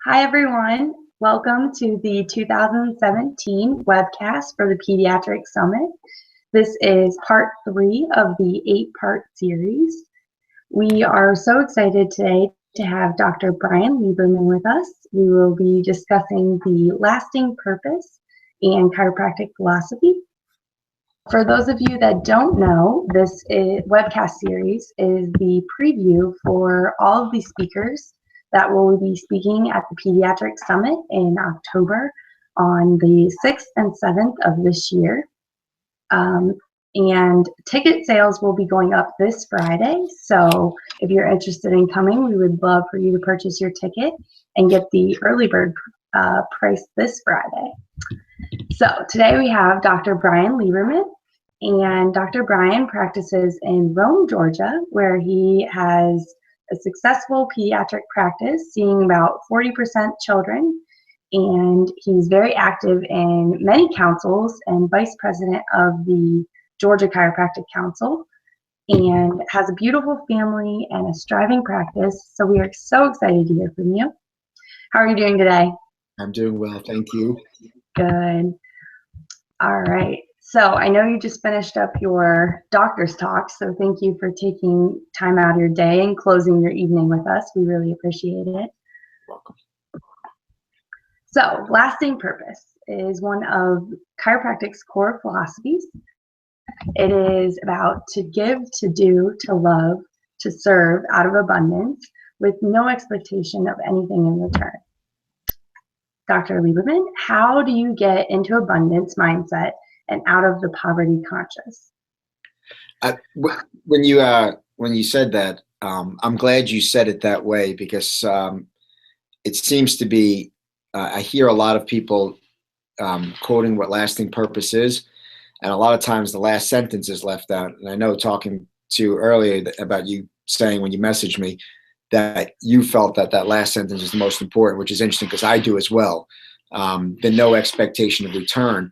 Hi, everyone. Welcome to the 2017 webcast for the Pediatric Summit. This is part 3 of the 8-part series. We are so excited today to have Dr. Brian Lieberman with us. We will be discussing the lasting purpose and chiropractic philosophy. For those of you that don't know, this webcast series is the preview for all of the speakers that will be speaking at the Pediatric Summit in October on the 6th and 7th of this year. And ticket sales will be going up this Friday. So if you're interested in coming, we would love for you to purchase your ticket and get the early bird price this Friday. So today we have Dr. Brian Lieberman, and Dr. Brian practices in Rome, Georgia, where he has a successful pediatric practice, seeing about 40% children, and he's very active in many councils and vice president of the Georgia Chiropractic Council, and has a beautiful family and a striving practice. So we are so excited to hear from you. How are you doing today? I'm doing well, thank you. Good. All right. So I know you just finished up your doctor's talk, so thank you for taking time out of your day and closing your evening with us. We really appreciate it. Welcome. So lasting purpose is one of chiropractic's core philosophies. It is about to give, to do, to love, to serve out of abundance with no expectation of anything in return. Dr. Lieberman, how do you get into abundance mindset and out of the poverty conscious? When you said that, I'm glad you said it that way, because it seems to be, I hear a lot of people quoting what lasting purpose is, and a lot of times the last sentence is left out. And I know, talking to you earlier about you saying when you messaged me that you felt that that last sentence is the most important, which is interesting because I do as well. The no expectation of return.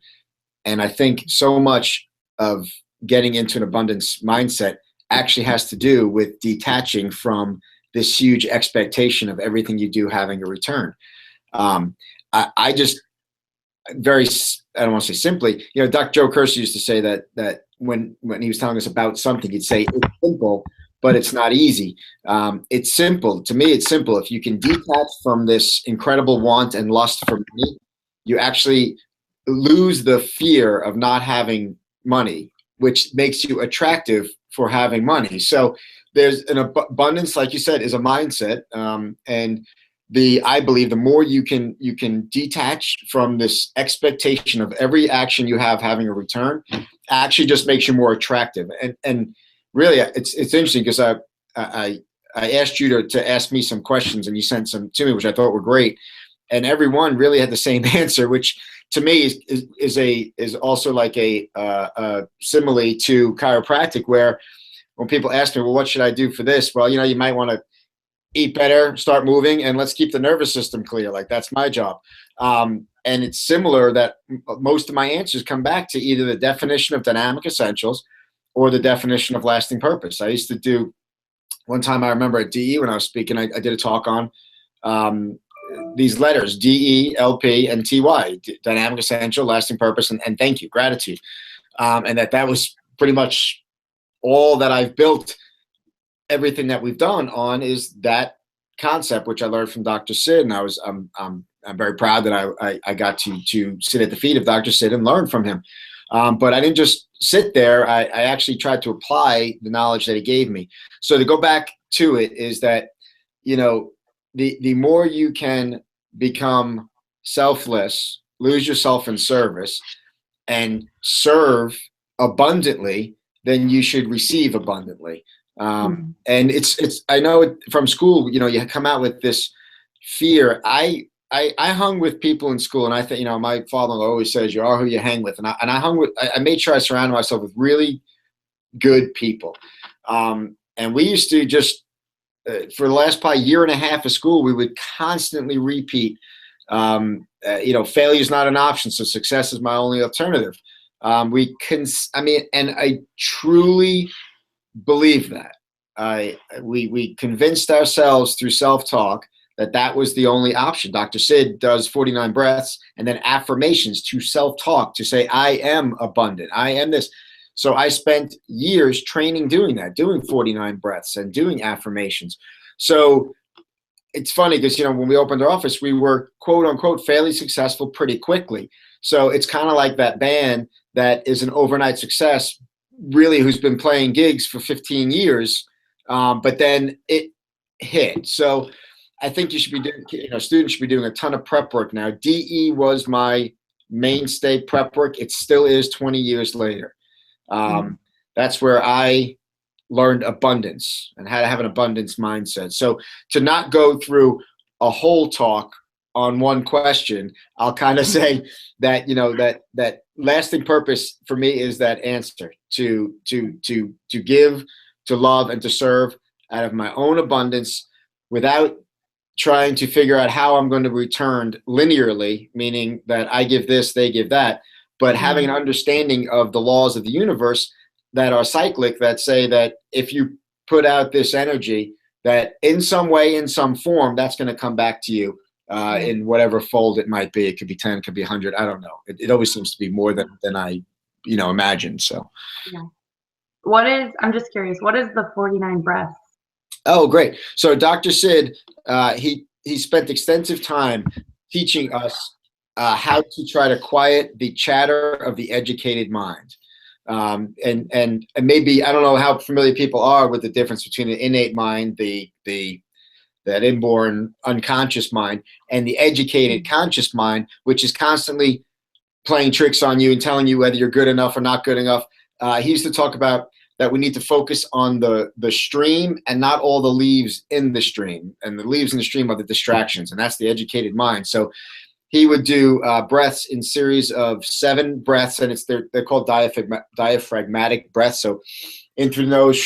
And I think so much of getting into an abundance mindset actually has to do with detaching from this huge expectation of everything you do having a return. I just very, I don't want to say simply, Dr. Joe Kersey used to say that when he was telling us about something, he'd say, it's simple, but it's not easy. It's simple. To me, it's simple. If you can detach from this incredible want and lust for money, you actually lose the fear of not having money, which makes you attractive for having money. So there's an abundance, like you said, is a mindset. And I believe the more you can detach from this expectation of every action you have having a return, actually just makes you more attractive. And really, it's interesting because I asked you to ask me some questions, and you sent some to me, which I thought were great. And everyone really had the same answer, which to me is also like a simile to chiropractic, where when people ask me, well, what should I do for this? Well, you might want to eat better, start moving, and let's keep the nervous system clear. Like, that's my job. And it's similar that most of my answers come back to either the definition of dynamic essentials or the definition of lasting purpose. I used to do, one time I remember at DE when I was speaking, I did a talk on these letters, DE, LP, and TY, dynamic essential, lasting purpose, and thank you, gratitude. And that was pretty much all that I've built everything that we've done on, is that concept, which I learned from Dr. Sid. And I'm very proud that I got to sit at the feet of Dr. Sid and learn from him. But I didn't just sit there. I actually tried to apply the knowledge that he gave me. So to go back to it is that, the more you can become selfless, lose yourself in service, and serve abundantly, then you should receive abundantly. And it's I know from school, you come out with this fear. I hung with people in school, and I think, my father-in-law always says, you are who you hang with. And I made sure I surrounded myself with really good people. And we used to just, for the last probably year and a half of school, we would constantly repeat, failure is not an option, so success is my only alternative. And I truly believe that. We convinced ourselves through self-talk that was the only option. Dr. Sid does 49 breaths and then affirmations to self-talk, to say, I am abundant, I am this. So I spent years training doing that, doing 49 breaths and doing affirmations. So it's funny because, when we opened our office, we were quote unquote fairly successful pretty quickly. So it's kind of like that band that is an overnight success, really, who's been playing gigs for 15 years, but then it hit. So I think you should be doing, students should be doing a ton of prep work now. DE was my mainstay prep work. It still is 20 years later. That's where I learned abundance and how to have an abundance mindset. So to not go through a whole talk on one question, I'll kind of say that, that lasting purpose for me is that answer to give, to love, and to serve out of my own abundance without trying to figure out how I'm going to return linearly, meaning that I give this, they give that, but having an understanding of the laws of the universe that are cyclic, that say that if you put out this energy, that in some way, in some form, that's going to come back to you in whatever fold it might be. It could be 10, it could be 100. I don't know. It always seems to be more than I, imagined. So, yeah. I'm just curious, what is the 49 breaths? Oh, great. So Dr. Sid, he spent extensive time teaching us how to try to quiet the chatter of the educated mind. And maybe, I don't know how familiar people are with the difference between the innate mind, that inborn unconscious mind, and the educated conscious mind, which is constantly playing tricks on you and telling you whether you're good enough or not good enough. He used to talk about that we need to focus on the stream and not all the leaves in the stream. And the leaves in the stream are the distractions, and that's the educated mind. So he would do breaths in series of 7 breaths, and they're called diaphragmatic breaths. So in through the nose,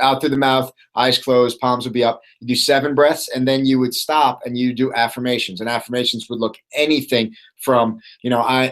out through the mouth, eyes closed, palms would be up. You do 7 breaths, and then you would stop and you do affirmations. And affirmations would look anything from,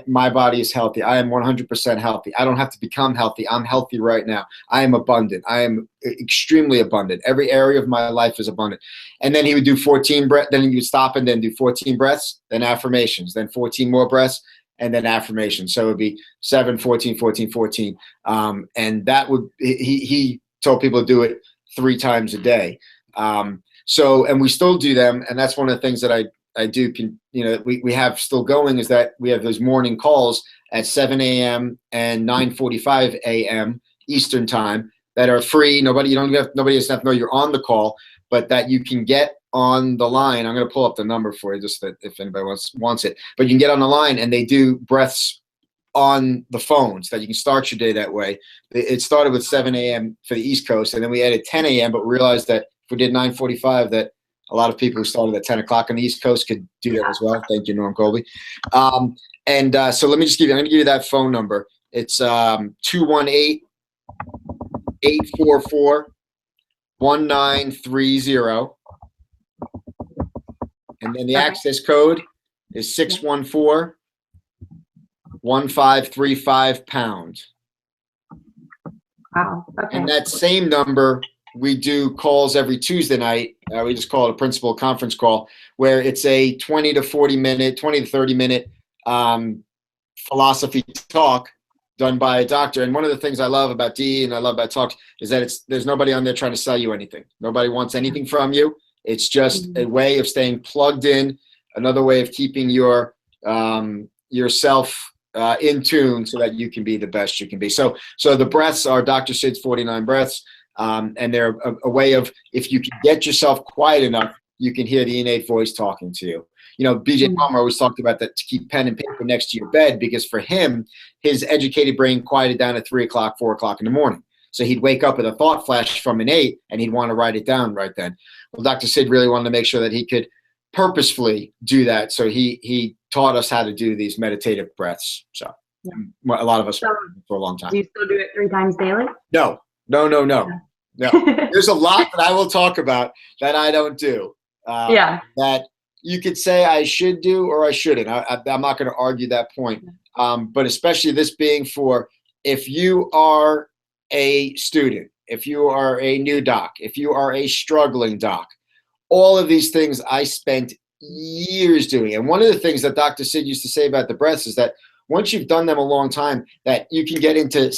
my body is healthy. I am 100% healthy. I don't have to become healthy. I'm healthy right now. I am abundant. I am extremely abundant. Every area of my life is abundant. And then he would do 14 breaths. Then he would stop and then do 14 breaths, then affirmations, then 14 more breaths, and then affirmations. So it would be 7, 14, 14, 14. And that would, he told people to do it 3 times a day. And we still do them. And that's one of the things that I do, we have still going, is that we have those morning calls at 7 a.m. and 9:45 a.m. Eastern time that are free. Nobody has to know you're on the call, but that you can get on the line. I'm going to pull up the number for you, just that if anybody wants it. But you can get on the line, and they do breaths on the phone so that you can start your day that way. It started with 7 a.m. for the East Coast, and then we added 10 a.m., but we realized that if we did 9:45, that a lot of people who started at 10 o'clock on the East Coast could do that as well. Thank you, Norm Colby. So let me just I'm going to give you that phone number. It's 218-844-1930. And then the access code is 614-1535 #. Wow. Okay. And that same number, we do calls every Tuesday night. We just call it a principal conference call, where it's a 20 to 30 minute philosophy talk done by a doctor. And one of the things I love about D and I love about talks is that there's nobody on there trying to sell you anything. Nobody wants anything from you. It's just a way of staying plugged in, another way of keeping yourself in tune so that you can be the best you can be. So the breaths are Dr. Sid's 49 breaths. And they're a way of, if you can get yourself quiet enough, you can hear the innate voice talking to you. BJ Palmer always talked about that, to keep pen and paper next to your bed, because for him, his educated brain quieted down at 3 o'clock, 4 o'clock in the morning. So he'd wake up with a thought flash from innate, and he'd want to write it down right then. Well, Dr. Sid really wanted to make sure that he could purposefully do that. So he taught us how to do these meditative breaths. So a lot of us for a long time. Do you still do it 3 times daily? No. There's a lot that I will talk about that I don't do. That you could say I should do or I shouldn't. I'm not going to argue that point. But especially this being for, if you are a student, if you are a new doc, if you are a struggling doc, all of these things I spent years doing. And one of the things that Dr. Sid used to say about the breaths is that once you've done them a long time, that you can get into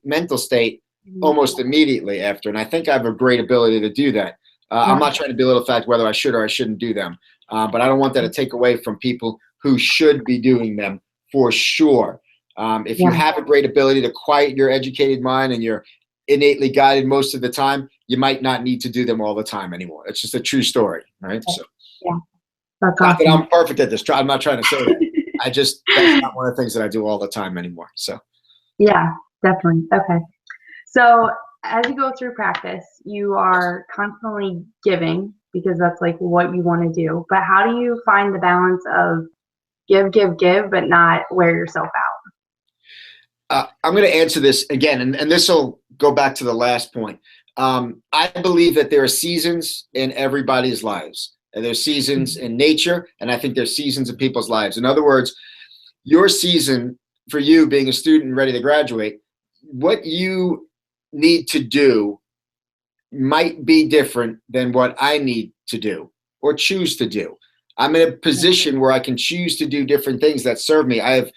mental state, almost immediately after. And I think I have a great ability to do that. I'm not trying to belittle the fact whether I should or I shouldn't do them, but I don't want that to take away from people who should be doing them for sure. If you have a great ability to quiet your educated mind and you're innately guided most of the time, you might not need to do them all the time anymore. It's just a true story, right? So, That's not awesome. that I'm perfect at this. I'm not trying to say that. That's not one of the things that I do all the time anymore. So, yeah, definitely. Okay. So as you go through practice, you are constantly giving because that's like what you want to do. But how do you find the balance of give, but not wear yourself out? I'm going to answer this again, and this will go back to the last point. I believe that there are seasons in everybody's lives. And there's seasons in nature, and I think there's seasons in people's lives. In other words, your season for you being a student ready to graduate, what you need to do might be different than what I need to do or choose to do. I'm in a position where I can choose to do different things that serve me. I have,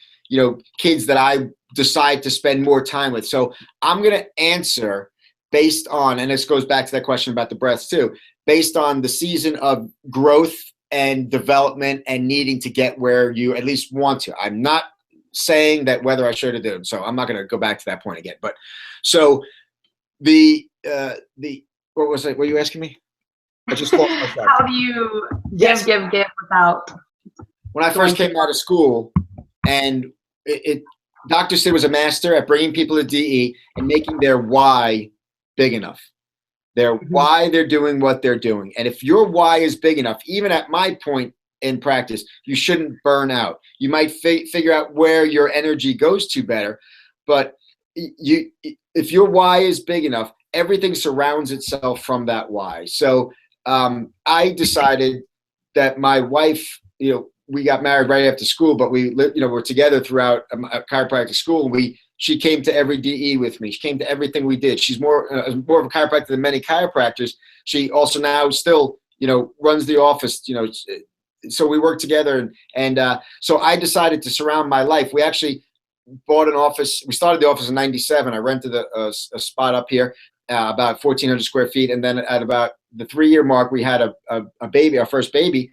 kids that I decide to spend more time with. So I'm going to answer based on, and this goes back to that question about the breaths too, based on the season of growth and development and needing to get where you at least want to. I'm not saying that whether I should have done. So I'm not going to go back to that point again. But so what was it? What were you asking me? I just lost myself. How do you give without? When I first came out of school, and Dr. Sid was a master at bringing people to DE and making their why big enough. Their why they're doing what they're doing. And if your why is big enough, even at my point in practice, you shouldn't burn out. You might figure out where your energy goes to better, but if your why is big enough, everything surrounds itself from that why. So I decided that my wife, we got married right after school, but we lived, we're together throughout chiropractic school. She came to every DE with me. She came to everything we did. She's more of a chiropractor than many chiropractors. She also now still, runs the office, so we work together. And so I decided to surround my life. We actually bought an office. We started the office in '97. I rented a spot up here, about 1,400 square feet. And then at about the 3-year mark, we had a baby, our first baby.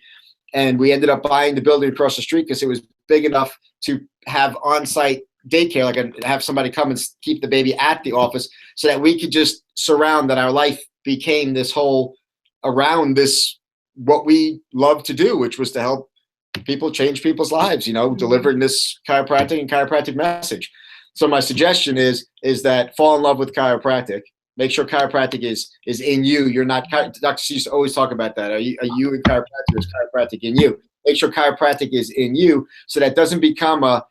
And we ended up buying the building across the street because it was big enough to have on-site daycare, like have somebody come and keep the baby at the office, so that we could just surround that. Our life became this whole around this, what we love to do, which was to help people change people's lives, delivering this chiropractic message. So my suggestion is that fall in love with chiropractic. Make sure chiropractic is in you. You're not, Dr. C used to always talk about that. Are you in chiropractic, or is chiropractic in you? Make sure chiropractic is in you, so that doesn't become a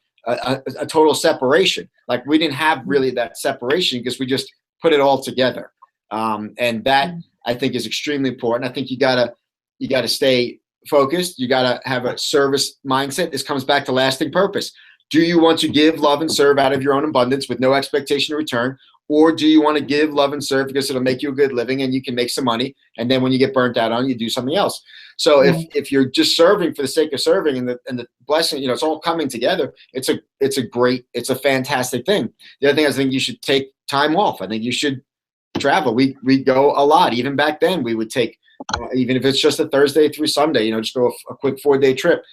total separation. Like, we didn't have really that separation because we just put it all together. And that, I think, is extremely important. I think you gotta stay focused. You gotta have a service mindset. This comes back to lasting purpose. Do you want to give, love, and serve out of your own abundance with no expectation of return? Or do you want to give, love, and serve because it'll make you a good living and you can make some money, and then when you get burnt out on, you do something else? So if you're just serving for the sake of serving, and the blessing, it's all coming together, it's a fantastic thing. The other thing is, I think you should take time off. I think you should travel. We go a lot. Even back then, we would take, even if it's just a Thursday through Sunday, just go a quick 4-day trip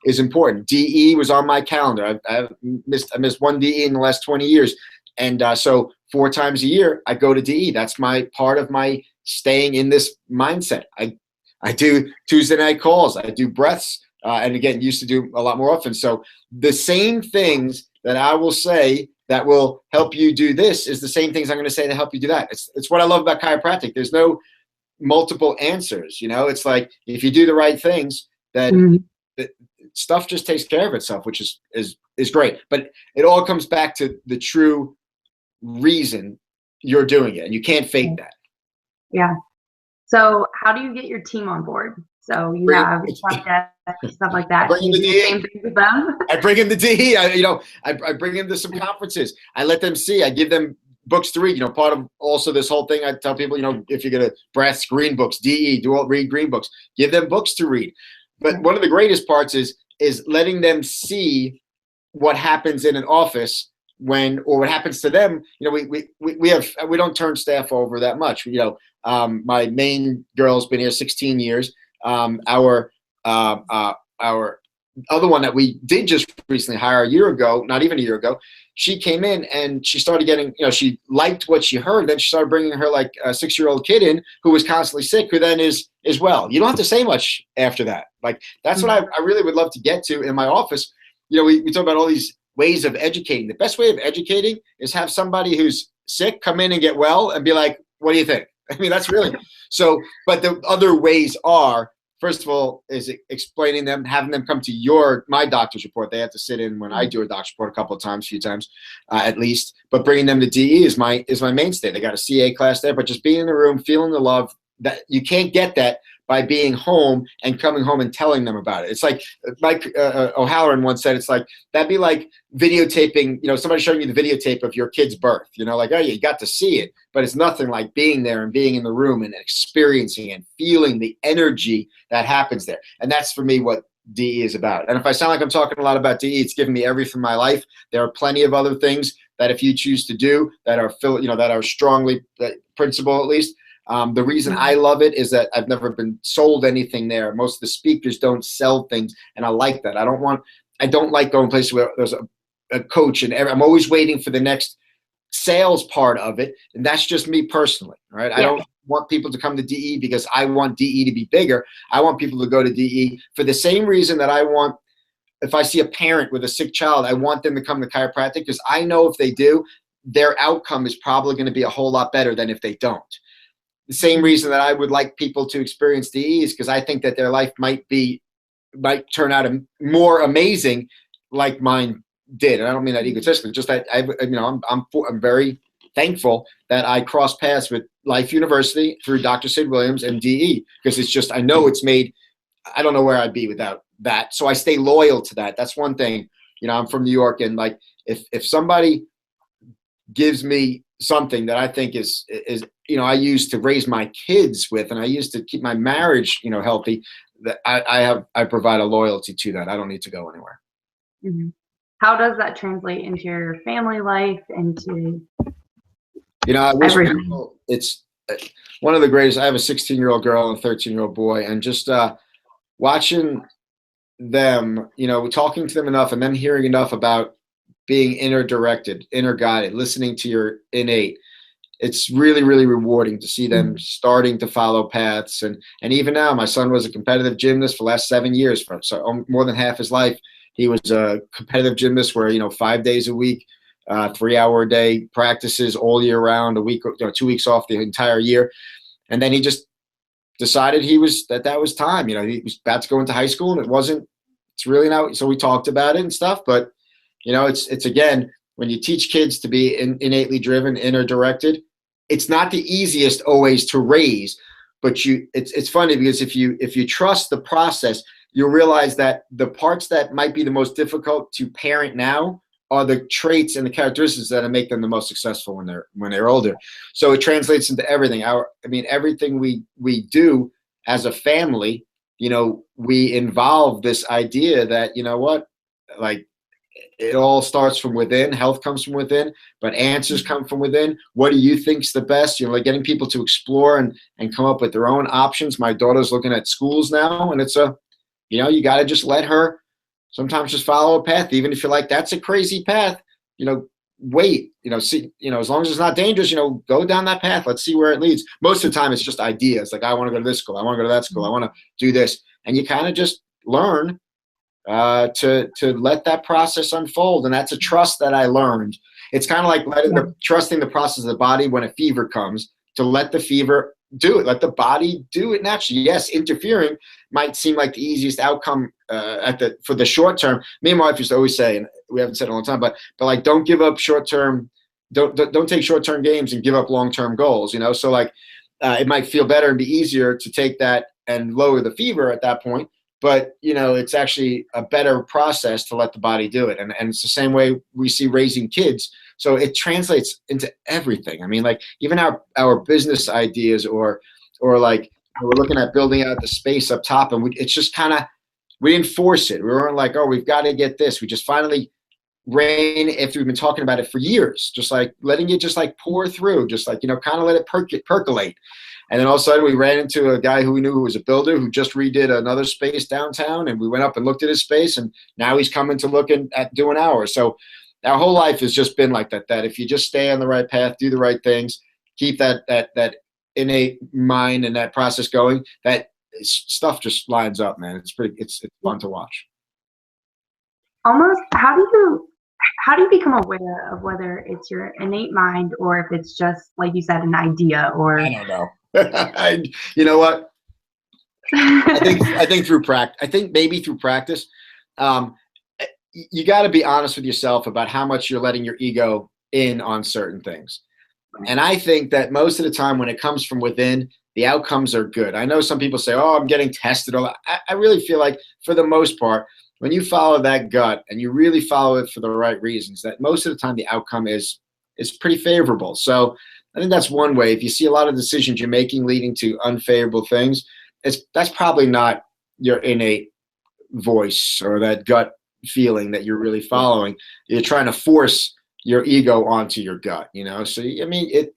is important. DE was on my calendar. I missed one DE in the last 20 years. And so 4 times a year, I go to DE. That's my part of my staying in this mindset. I do Tuesday night calls. I do breaths. And again, used to do a lot more often. So the same things that I will say that will help you do this is the same things I'm going to say to help you do that. It's what I love about chiropractic. There's no multiple answers. It's like, if you do the right things, that stuff just takes care of itself, which is great. But it all comes back to the true reason you're doing it, and you can't fake that. Yeah. So how do you get your team on board? So you have stuff like that. Bring in the DE. Same thing with them. I bring in the DE. I bring them to some conferences. I let them see. I give them books to read. You know, part of also this whole thing, I tell people, you know, if you're going to Breath's green books, DE, read green books, give them books to read. But one of the greatest parts is letting them see what happens in an office or what happens to them. You know, we don't turn staff over that much. You know, my main girl's been here 16 years. Our other one that we did just recently hire a year ago, not even a year ago, she came in and she started getting, you know, she liked what she heard. Then she started bringing her like a 6-year-old kid in who was constantly sick, who then is well. You don't have to say much after that. Like, that's what I really would love to get to in my office. You know, we talk about all these ways of educating. The best way of educating is have somebody who's sick come in and get well and be like, what do you think? I mean, that's really so. But the other ways are, first of all, is explaining them, having them come to my doctor's report. They have to sit in when I do a doctor's report a few times at least. But bringing them to DE is my mainstay. They got a CA class there, but just being in the room, feeling the love, that you can't get that by being home and coming home and telling them about it. It's like Mike O'Halloran once said, it's like, that'd be like videotaping, you know, somebody showing you the videotape of your kid's birth, you know, like, oh, you got to see it, but it's nothing like being there and being in the room and experiencing and feeling the energy that happens there. And that's for me what DE is about. And if I sound like I'm talking a lot about DE, it's given me everything in my life. There are plenty of other things that if you choose to do that are, you know, that are strongly principle, at least. The reason I love it is that I've never been sold anything there. Most of the speakers don't sell things, and I like that. I don't like going places where there's a coach and I'm always waiting for the next sales part of it, and that's just me personally, right? Yeah. I don't want people to come to DE because I want DE to be bigger. I want people to go to DE for the same reason that I want. If I see a parent with a sick child, I want them to come to chiropractic because I know if they do, their outcome is probably going to be a whole lot better than if they don't. The same reason that I would like people to experience DE is because I think that their life might turn out more amazing like mine did. And I don't mean that egotistically, just that I'm very thankful that I crossed paths with Life University through Dr. Sid Williams and DE, because it's just, I know it's made, I don't know where I'd be without that. So I stay loyal to that. That's one thing. You know, I'm from New York, and like, if somebody gives me something that I think is, you know, I used to raise my kids with, and I used to keep my marriage, you know, healthy, that I provide a loyalty to that. I don't need to go anywhere. Mm-hmm. How does that translate into your family life, into, you know, I wish people, it's one of the greatest. I have a 16-year-old girl and a 13-year-old boy, and just watching them, you know, talking to them enough and them hearing enough about being inner directed, inner guided, listening to your innate. It's really, really rewarding to see them starting to follow paths. And even now, my son was a competitive gymnast for the last 7 years, so more than half his life. He was a competitive gymnast where, you know, 5 days a week, 3-hour-a-day practices all year round, a week, 2 weeks off the entire year. And then he just decided that was time. You know, he was about to go into high school, and it's really not. So we talked about it and stuff, but you know, it's again, when you teach kids to be innately driven, inner directed, it's not the easiest always to raise, but it's funny because if you trust the process, you'll realize that the parts that might be the most difficult to parent now are the traits and the characteristics that make them the most successful when they're older. So it translates into everything. Everything we do as a family, you know, we involve this idea that, you know what, like, it all starts from within. Health comes from within, but answers come from within. What do you think's the best? You know, like getting people to explore and come up with their own options. My daughter's looking at schools now, and you got to just let her sometimes just follow a path, even if you're like, that's a crazy path. You know, wait. You know, see. You know, as long as it's not dangerous, you know, go down that path. Let's see where it leads. Most of the time, it's just ideas. Like, I want to go to this school. I want to go to that school. I want to do this, and you kind of just learn to let that process unfold. And that's a trust that I learned. It's kind of like trusting the process of the body when a fever comes, to let the fever do it, let the body do it naturally. Yes, interfering might seem like the easiest outcome for the short term. Me and my wife used to always say, and we haven't said it in a long time, but like, don't give up short term. Don't take short term games and give up long term goals. You know, so like it might feel better and be easier to take that and lower the fever at that point, but it's actually a better process to let the body do it. And it's the same way we see raising kids. So it translates into everything. I mean, like even our business ideas, or like we're looking at building out the space up top, and it's just kind of, we didn't force it. We weren't like, oh, we've got to get this. We just finally ran after we've been talking about it for years, just like letting it just like pour through, just like, kind of let it percolate. And then all of a sudden we ran into a guy who we knew who was a builder who just redid another space downtown, and we went up and looked at his space, and now he's coming to look at doing ours. So our whole life has just been like that, that if you just stay on the right path, do the right things, keep that innate mind and that process going, that stuff just lines up, man. It's fun to watch. Almost, how do you become aware of whether it's your innate mind or if it's just, like you said, an idea? Or I don't know. You know what? I think through practice. I think maybe through practice. You got to be honest with yourself about how much you're letting your ego in on certain things. And I think that most of the time when it comes from within, the outcomes are good. I know some people say, oh, I'm getting tested. I really feel like for the most part, when you follow that gut and you really follow it for the right reasons, that most of the time the outcome is pretty favorable. So I think that's one way. If you see a lot of decisions you're making leading to unfavorable things, that's probably not your innate voice or that gut feeling that you're really following. You're trying to force your ego onto your gut, So I mean,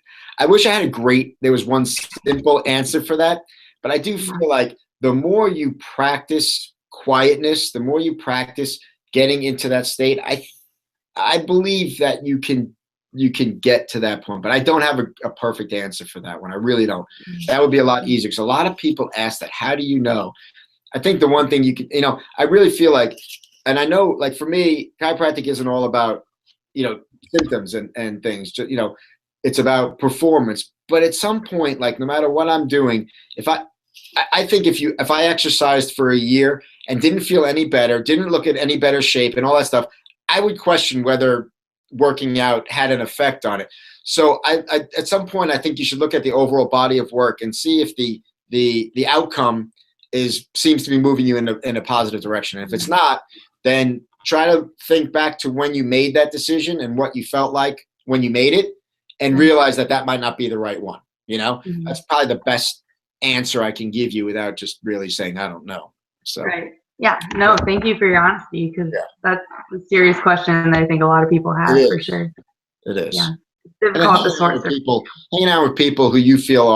I wish I had there was one simple answer for that, but I do feel like the more you practice quietness, the more you practice getting into that state, I believe that you can get to that point. But I don't have a perfect answer for that one. I really don't. That would be a lot easier, because a lot of people ask that. How do you know? I think the one thing you can, I really feel like, and I know, like for me, chiropractic isn't all about, symptoms and things. It's about performance. But at some point, like no matter what I'm doing, I think if I exercised for a year and didn't feel any better, didn't look at any better shape and all that stuff, I would question whether working out had an effect on it. So I at some point, I think you should look at the overall body of work and see if the outcome seems to be moving you in a positive direction. And if it's not, then try to think back to when you made that decision and what you felt like when you made it, and realize that might not be the right one. That's probably the best answer I can give you without just really saying I don't know. So right. Yeah. No, thank you for your honesty, because that's a serious question that I think a lot of people have, for sure. It is. Yeah. It's difficult to sort through. Hanging out with people who you feel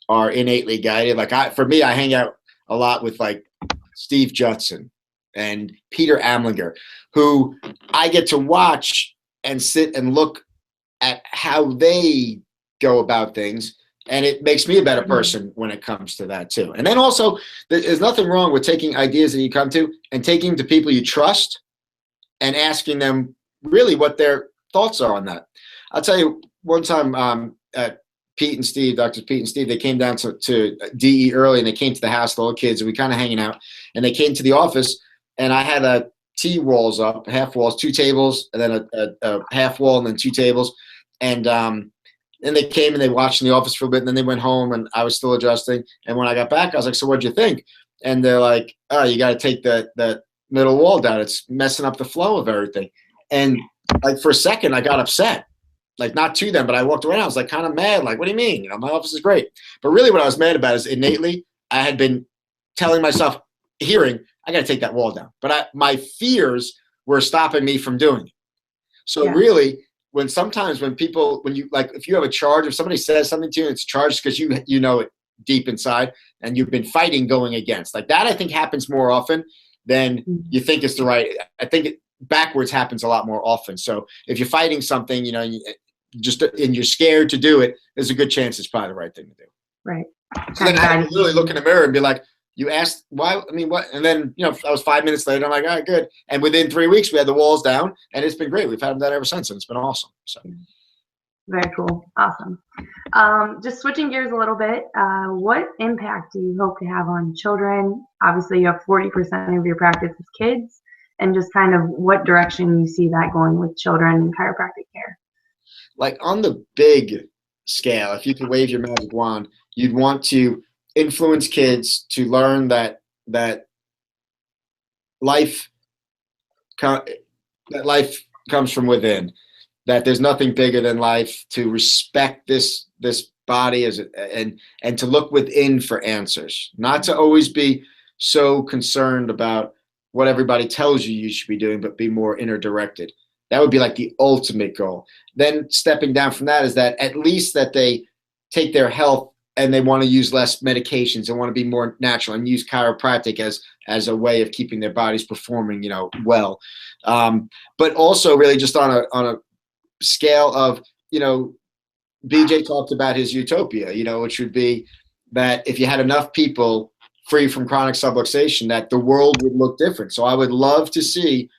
are innately guided. Like for me, I hang out a lot with like Steve Judson and Peter Amlinger, who I get to watch and sit and look at how they go about things. And it makes me a better person when it comes to that too. And then also, there's nothing wrong with taking ideas that you come to and taking to people you trust and asking them really what their thoughts are on that. I'll tell you one time at Pete and Steve, Dr. Pete and Steve, they came down to DE early, and they came to the house, the little kids, and we kind of hanging out. And they came to the office, and I had a T walls up, half walls, 2 tables, and then a half wall, and then 2 tables. And they came and they watched in the office for a bit, and then they went home, and I was still adjusting. And when I got back, I was like, so what'd you think? And they're like, oh, you got to take that middle wall down. It's messing up the flow of everything. And like for a second, I got upset. Like not to them, but I walked around. I was like kind of mad. Like, what do you mean? My office is great. But really what I was mad about is innately I had been telling myself, I got to take that wall down. But my fears were stopping me from doing it. So really, sometimes when you like, if you have a charge, if somebody says something to you, it's charged because you know it deep inside and you've been fighting going against. Like that, I think happens more often than you think is the right. I think backwards happens a lot more often. So if you're fighting something, and you're scared to do it, there's a good chance it's probably the right thing to do. Right. So then I had to really look in the mirror and be like, you asked why? I mean, what? And then, I was 5 minutes later. I'm like, all right, good. And within 3 weeks, we had the walls down, and it's been great. We've had them done ever since, and it's been awesome. So. Very cool. Awesome. Just switching gears a little bit, what impact do you hope to have on children? Obviously, you have 40% of your practice is kids, and just kind of what direction you see that going with children and chiropractic care. Like on the big scale, if you could wave your magic wand, you'd want to influence kids to learn that life that life comes from within, that there's nothing bigger than life, to respect this body and to look within for answers, not to always be so concerned about what everybody tells you should be doing, but be more inner directed. That would be like the ultimate goal. Then stepping down from that is that at least that they take their health and they want to use less medications and want to be more natural and use chiropractic as a way of keeping their bodies performing, well. But also really just on a scale of, BJ talked about his utopia, which would be that if you had enough people free from chronic subluxation, that the world would look different. So I would love to see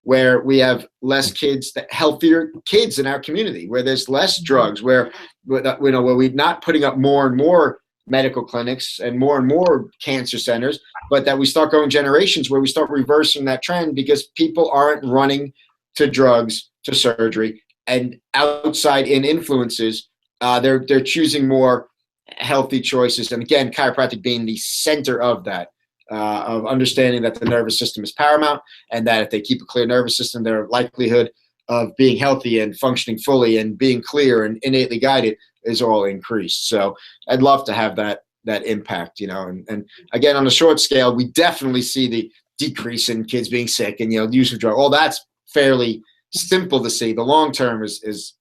where we have less kids, healthier kids in our community, where there's less drugs, where we're not putting up more and more medical clinics and more cancer centers, but that we start going generations where we start reversing that trend, because people aren't running to drugs, to surgery, and outside in influences. They're choosing more healthy choices. And again, chiropractic being the center of that. Of understanding that the nervous system is paramount, and that if they keep a clear nervous system, their likelihood of being healthy and functioning fully and being clear and innately guided is all increased. So I'd love to have that impact, and again, on a short scale, we definitely see the decrease in kids being sick and, use of drugs. All that's fairly simple to see. The long term is,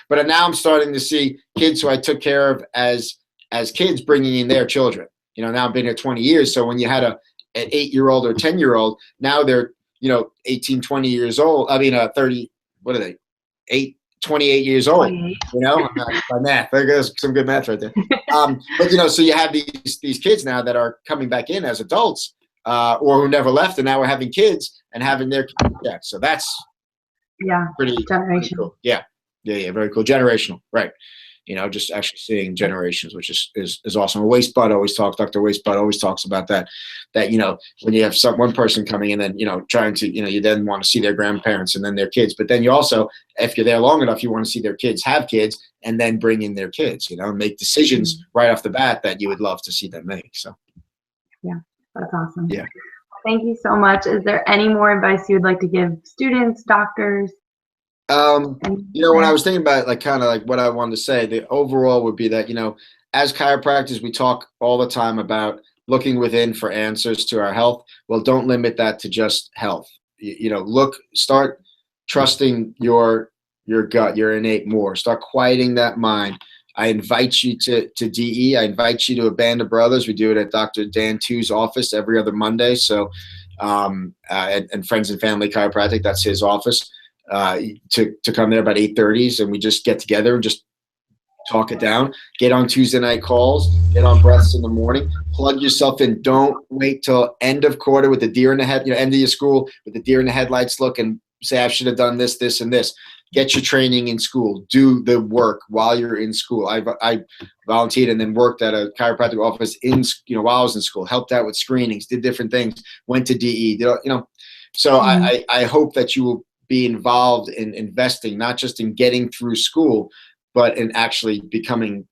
but now I'm starting to see kids who I took care of as kids bringing in their children. Now I've been here 20 years. So when you had an 8-year-old or 10-year-old, now they're, 18, 20 years old. 30, what are they? 28 years old, 28. By math. There's some good math right there. But, so you have these kids now that are coming back in as adults, or who never left, and now we're having kids and having their kids back. So that's pretty cool. Yeah, very cool. Generational, right. Just actually seeing generations, which is awesome. Dr. Waste Bud always talks about that, when you have one person coming in and, trying to, you then want to see their grandparents and then their kids. But then you also, if you're there long enough, you want to see their kids have kids and then bring in their kids, make decisions right off the bat that you would love to see them make. So. Yeah, that's awesome. Yeah. Thank you so much. Is there any more advice you would like to give students, doctors? When I was thinking about what I wanted to say, the overall would be that, as chiropractors, we talk all the time about looking within for answers to our health. Well, don't limit that to just health. Start trusting your gut, your innate more. Start quieting that mind. I invite you to DE. I invite you to a Band of Brothers. We do it at Dr. Dan Tu's office every other Monday. So, and Friends and Family Chiropractic, that's his office. To come there about 8:30, and we just get together and just talk it down. Get on Tuesday night calls. Get on breaths in the morning. Plug yourself in. Don't wait till end of quarter with the deer in the head. End of your school with the deer in the headlights look and say, I should have done this, this, and this. Get your training in school. Do the work while you're in school. I volunteered and then worked at a chiropractic office while I was in school. Helped out with screenings. Did different things. Went to DE. So I hope that you will be involved in investing, not just in getting through school, but in actually becoming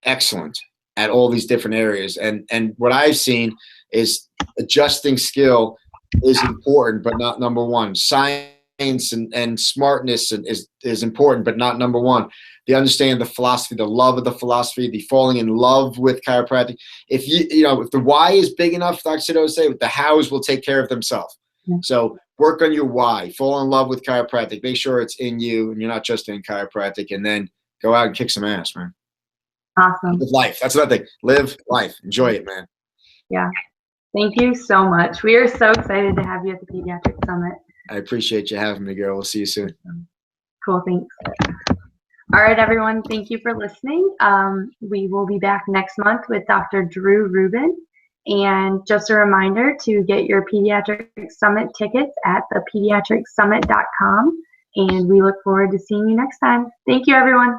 excellent at all these different areas. And what I've seen is adjusting skill is important, but not number one. Science and smartness is important, but not number one. The understanding the philosophy, the love of the philosophy, the falling in love with chiropractic. If if the why is big enough, Dr. Sido would say, the hows will take care of themselves. So work on your why. Fall in love with chiropractic. Make sure it's in you and you're not just in chiropractic. And then go out and kick some ass, man. Awesome. Live life. That's another thing. Live life. Enjoy it, man. Yeah. Thank you so much. We are so excited to have you at the Pediatric Summit. I appreciate you having me, girl. We'll see you soon. Cool. Thanks. All right, everyone. Thank you for listening. We will be back next month with Dr. Drew Rubin. And just a reminder to get your Pediatric Summit tickets at thepediatricsummit.com. And we look forward to seeing you next time. Thank you, everyone.